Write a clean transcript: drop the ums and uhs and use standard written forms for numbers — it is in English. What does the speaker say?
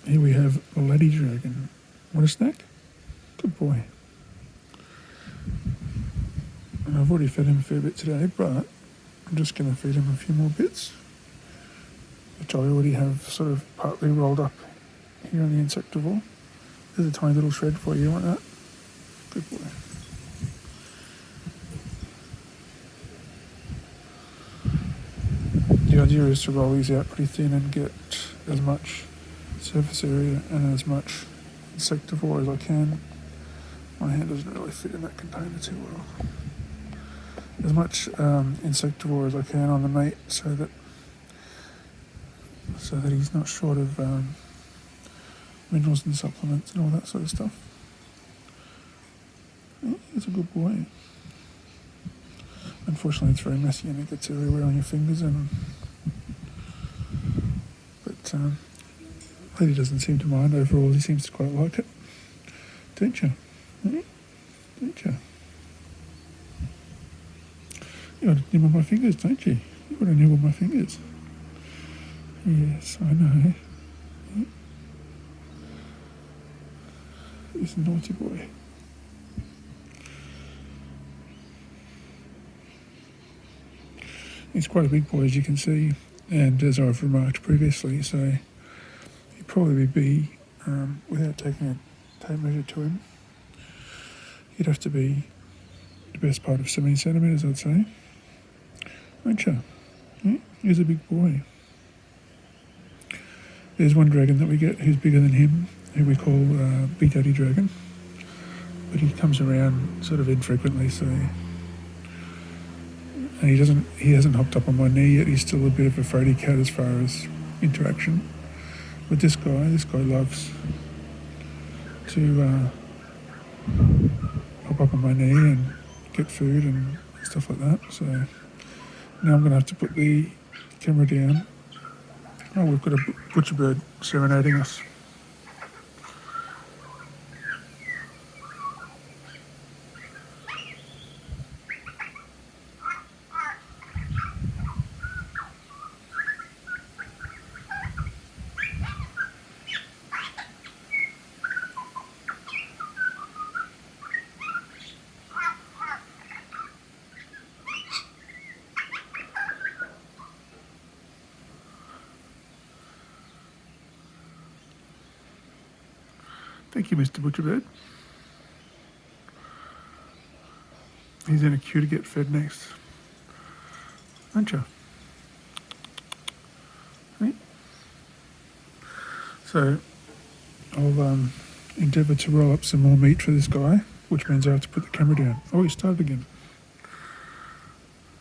Here we have a Laddie dragon. Want a snack? Good boy. And I've already fed him a fair bit today, but I'm just going to feed him a few more bits, which I already have sort of partly rolled up here on the insectivore. There's a tiny little shred for you, want that? Good boy. The idea is to roll these out pretty thin and get as much surface area and as much insectivore as I can. My hand doesn't really fit in that container too well. As much insectivore as I can on the mate so that he's not short of minerals and supplements and all that sort of stuff. Yeah, he's a good boy. Unfortunately, it's very messy and it gets everywhere on your fingers. But Laddie doesn't seem to mind overall. He seems to quite like it. Don't you? Eh? Don't you? You want to nibble my fingers, don't you? You want to nibble my fingers. Yes, I know. Yeah. He's a naughty boy. He's quite a big boy, as you can see, and as I've remarked previously, so he'd probably be, without taking a tape measure to him, he'd have to be the best part of 70 centimetres, I'd say. Aren't you? Yeah, he's a big boy. There's one dragon that we get who's bigger than him, who we call Big Daddy Dragon, but he comes around sort of infrequently, so... And he hasn't hopped up on my knee yet. He's still a bit of a fraidy cat as far as interaction. But this guy loves to hop up on my knee and get food and stuff like that. So now I'm going to have to put the camera down. Oh, we've got a butcher bird serenading us. Thank you, Mr. Butcherbird. He's in a queue to get fed next. Aren't you? Right? So, I'll endeavour to roll up some more meat for this guy, which means I have to put the camera down. Oh, he started again.